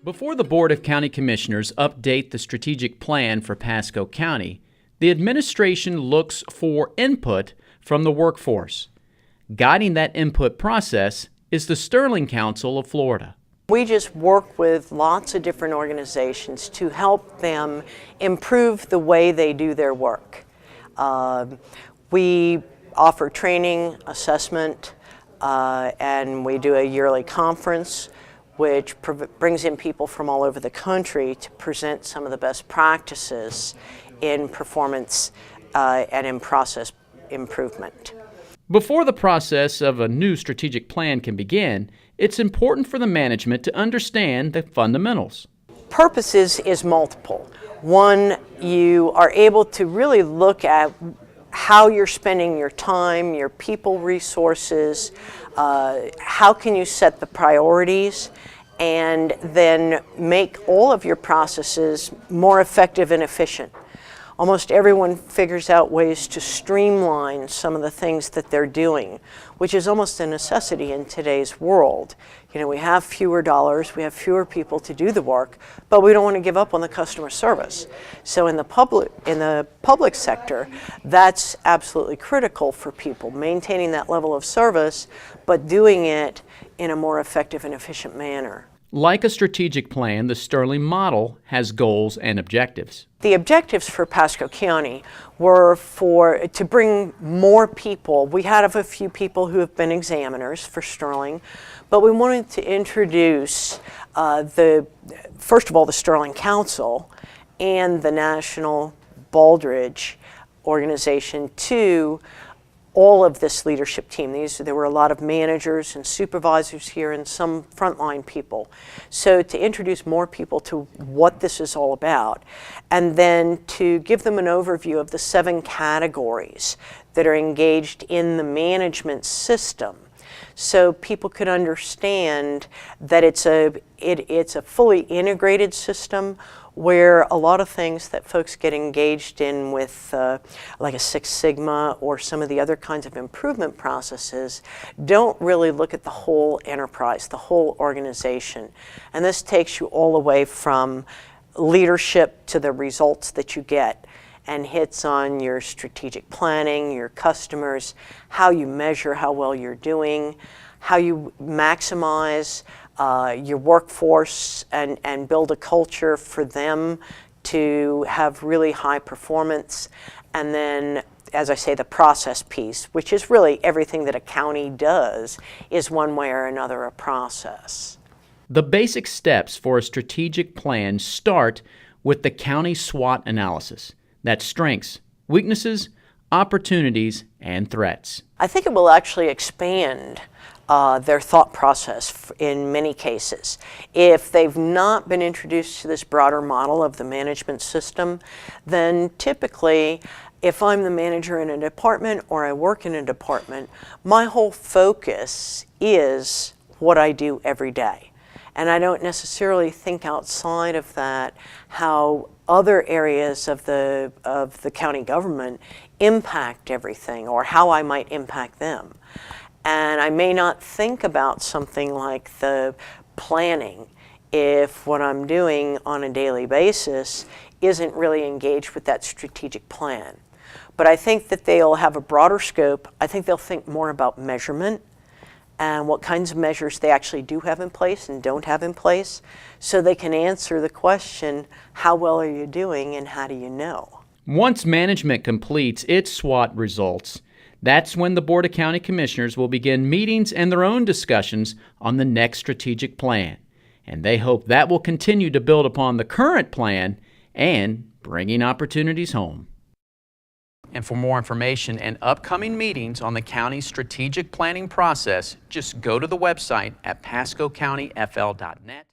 Before the Board of County Commissioners update the strategic plan for Pasco County, the administration looks for input from the workforce. Guiding that input process is the Sterling Council of Florida. We just work with lots of different organizations to help them improve the way they do their work. We offer training, assessment, and we do a yearly conference which brings in people from all over the country to present some of the best practices in performance and in process improvement. Before the process of a new strategic plan can begin, it's important for the management to understand the fundamentals. Purposes is multiple. One, you are able to really look at how you're spending your time, your people resources, how can you set the priorities, and then make all of your processes more effective and efficient. Almost everyone figures out ways to streamline some of the things that they're doing, which is almost a necessity in today's world. You know, we have fewer dollars, we have fewer people to do the work, but we don't want to give up on the customer service. So in the public sector, that's absolutely critical for people, maintaining that level of service, but doing it in a more effective and efficient manner. Like a strategic plan, the Sterling model has goals and objectives. The objectives for Pasco County were to bring more people. We have a few people who have been examiners for Sterling, but we wanted to introduce first of all, the Sterling Council and the National Baldrige organization to all of this leadership team. There were a lot of managers and supervisors here and some frontline people. So to introduce more people to what this is all about, and then to give them an overview of the 7 categories that are engaged in the management system, so people could understand that it's a fully integrated system where a lot of things that folks get engaged in with like a Six Sigma or some of the other kinds of improvement processes don't really look at the whole enterprise, the whole organization. And this takes you all the way from leadership to the results that you get, and hits on your strategic planning, your customers, how you measure how well you're doing, how you maximize your workforce and build a culture for them to have really high performance. And then, as I say, the process piece, which is really everything that a county does, is one way or another a process. The basic steps for a strategic plan start with the county SWOT analysis. That's strengths, weaknesses, opportunities, and threats. I think it will actually expand their thought process in many cases. If they've not been introduced to this broader model of the management system, then typically, if I'm the manager in a department or I work in a department, my whole focus is what I do every day. And I don't necessarily think outside of that how other areas of the county government impact everything, or how I might impact them. And I may not think about something like the planning if what I'm doing on a daily basis isn't really engaged with that strategic plan. But I think that they'll have a broader scope. I think they'll think more about measurement and what kinds of measures they actually do have in place and don't have in place, so they can answer the question, how well are you doing and how do you know? Once management completes its SWOT results, that's when the Board of County Commissioners will begin meetings and their own discussions on the next strategic plan. And they hope that will continue to build upon the current plan and bringing opportunities home. And for more information and upcoming meetings on the county's strategic planning process, just go to the website at pascocountyfl.net.